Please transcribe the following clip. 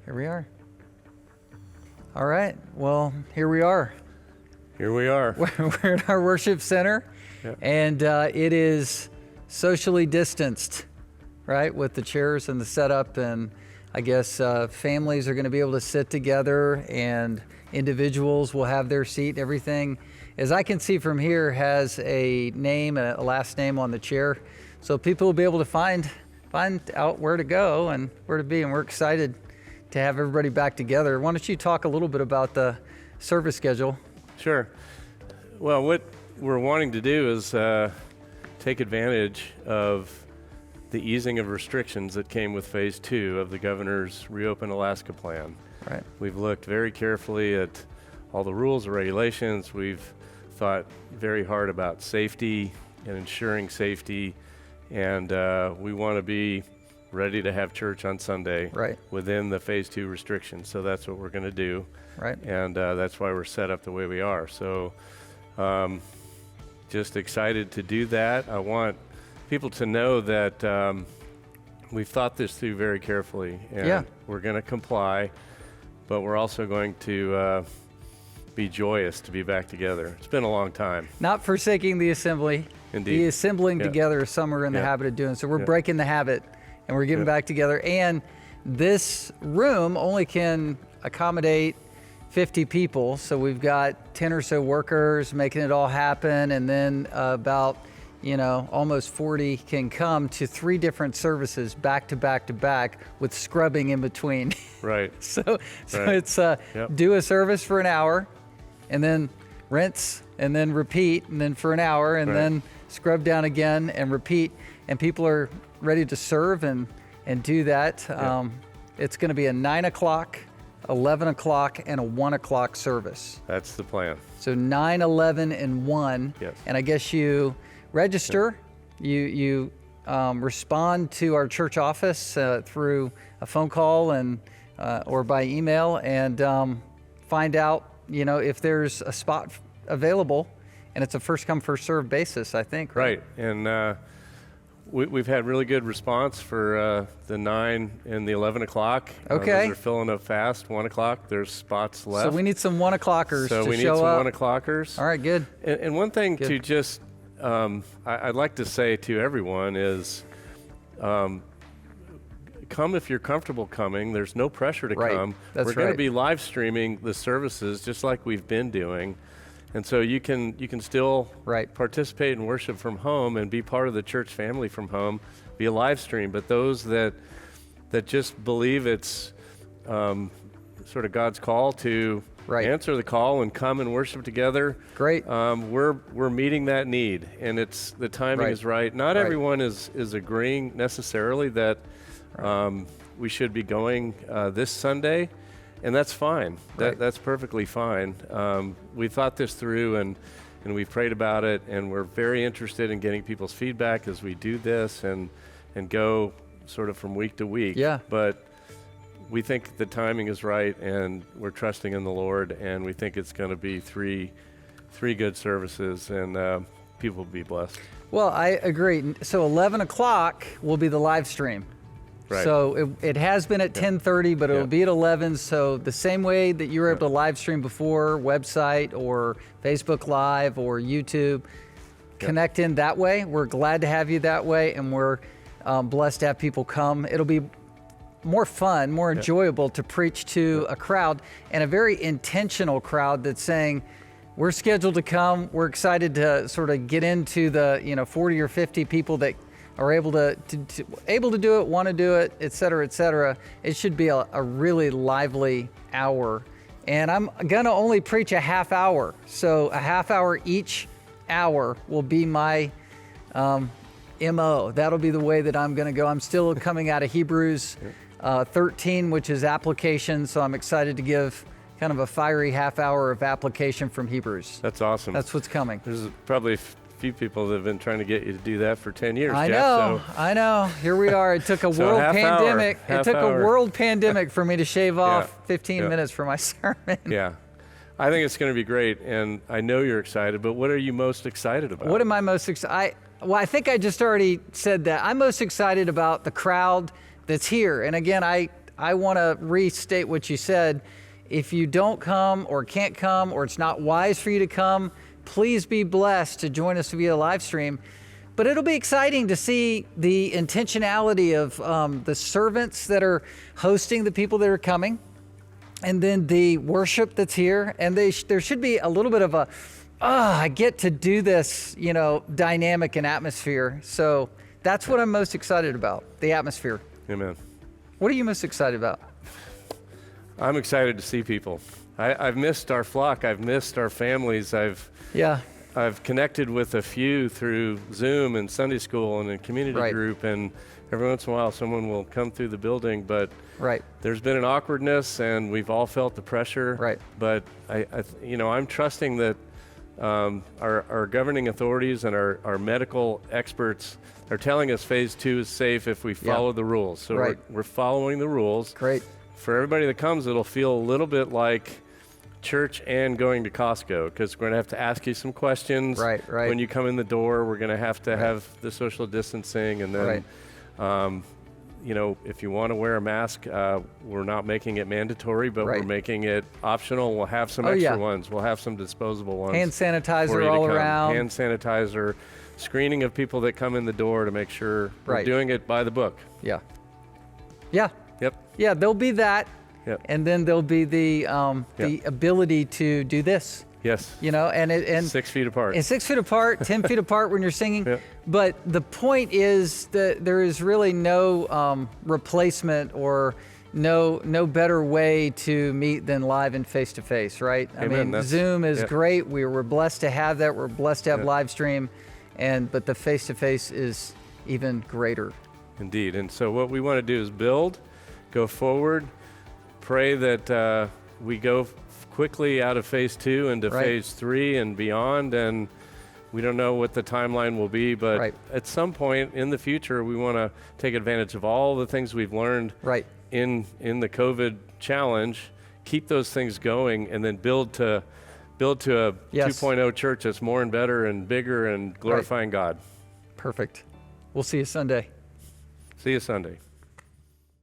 Here we are. All right. Well, here we are. Here we are. We're at our worship center, and it is socially distanced, right, with the chairs and the setup. And I guess families are going to be able to sit together, and individuals will have their seat. Everything, as I can see from here, has a name, a last name on the chair, so people will be able to find out where to go and where to be. And we're excited to have everybody back together. Why don't you talk a little bit about the service schedule? Sure. Well, what we're wanting to do is take advantage of the easing of restrictions that came with phase 2 of the governor's Reopen Alaska plan. Right. We've looked very carefully at all the rules and regulations. We've thought very hard about safety and ensuring safety, and we want to be ready to have church on Sunday within the phase 2 restrictions. So that's what we're going to do. Right. And that's why we're set up the way we are. So just excited to do that. I want people to know that we've thought this through very carefully, and we're going to comply, but we're also going to be joyous to be back together. It's been a long time. Not forsaking the assembly. Indeed. The assembling together, some are in the habit of doing. So we're breaking the habit, and we're getting back together. And this room only can accommodate 50 people. So we've got 10 or so workers making it all happen. And then about, almost 40 can come to 3 different services back to back to back with scrubbing in between. Right. So it's do a service for an hour, and then rinse, and then repeat, and then for an hour, and then scrub down again and repeat. And people are ready to serve and do that. It's going to be a 9 o'clock, 11 o'clock, and a 1 o'clock service. That's the plan. So 9, 11, and 1. Yes. And I guess you register, you respond to our church office through a phone call and or by email, and find out if there's a spot available, and it's a first come first served basis, I think. Right. And we've had really good response for the 9 and the 11 o'clock. Okay. Those are filling up fast. 1 o'clock, there's spots left. So we need some 1 o'clockers to show up. So we need some 1 o'clockers. All right, good. And one thing to just, I'd like to say to everyone is, come if you're comfortable coming. There's no pressure to come. We're going to be live streaming the services just like we've been doing. And so you can still participate in worship from home and be part of the church family from home via live stream. But those that just believe it's sort of God's call to answer the call and come and worship together. Great. We're meeting that need, and the timing is right. Not everyone is agreeing necessarily that we should be going this Sunday. And that's fine. That's perfectly fine. We thought this through, and we've prayed about it, and we're very interested in getting people's feedback as we do this and go sort of from week to week. Yeah. But we think the timing is right, and we're trusting in the Lord, and we think it's going to be three good services, and people will be blessed. Well, I agree. So 11 o'clock will be the live stream. Right. So it has been at 10:30, but it'll be at 11. So the same way that you were able to live stream before, website or Facebook Live or YouTube, connect in that way. We're glad to have you that way, and we're blessed to have people come. It'll be more fun, more enjoyable to preach to a crowd, and a very intentional crowd that's saying, we're scheduled to come. We're excited to sort of get into the 40 or 50 people that are able to do it, want to do it, et cetera, et cetera. It should be a really lively hour. And I'm going to only preach a half hour. So a half hour each hour will be my MO. That'll be the way that I'm going to go. I'm still coming out of Hebrews 13, which is application. So I'm excited to give kind of a fiery half hour of application from Hebrews. That's awesome. That's what's coming. There's probably few people that have been trying to get you to do that for 10 years, Jeff. I know. Here we are. It took a world pandemic. It took a world pandemic for me to shave off 15 minutes for my sermon. Yeah. I think it's going to be great, and I know you're excited, but what are you most excited about? What am I most excited? Well, I think I just already said that. I'm most excited about the crowd that's here. And again, I I want to restate what you said. If you don't come or can't come or it's not wise for you to come, please be blessed to join us via live stream. But it'll be exciting to see the intentionality of the servants that are hosting the people that are coming, and then the worship that's here. And there should be a little bit of a, I get to do this, dynamic and atmosphere. So that's what I'm most excited about, the atmosphere. Amen. What are you most excited about? I'm excited to see people. I've missed our flock. I've missed our families. I've connected with a few through Zoom and Sunday school and a community group, and every once in a while someone will come through the building, but there's been an awkwardness and we've all felt the pressure. But I'm trusting that our governing authorities and our medical experts are telling us phase 2 is safe if we follow the rules. So we're following the rules. Great. For everybody that comes, it'll feel a little bit like church and going to Costco, because we're going to ask you some questions. When you come in the door, we're going to have the social distancing, and then if you want to wear a mask, we're not making it mandatory, but we're making it optional. We'll have some extra ones. We'll have some disposable ones. Hand sanitizer all around. Hand sanitizer, screening of people that come in the door to make sure we're doing it by the book. Yeah, there'll be that. And then there'll be the ability to do this. Yes. And 6 feet apart. And 6 feet apart, 10 feet apart when you're singing. But the point is that there is really no replacement or no better way to meet than live and face to face, right? Amen. Zoom is great. We're blessed to have that. We're blessed to have live stream, but the face to face is even greater. Indeed. And so what we want to do is build, go forward, pray that we go quickly out of phase 2 into phase 3 and beyond. And we don't know what the timeline will be, but at some point in the future, we want to take advantage of all the things we've learned in the COVID challenge, keep those things going, and then build to a 2.0 church that's more and better and bigger and glorifying God. Perfect. We'll see you Sunday. See you Sunday.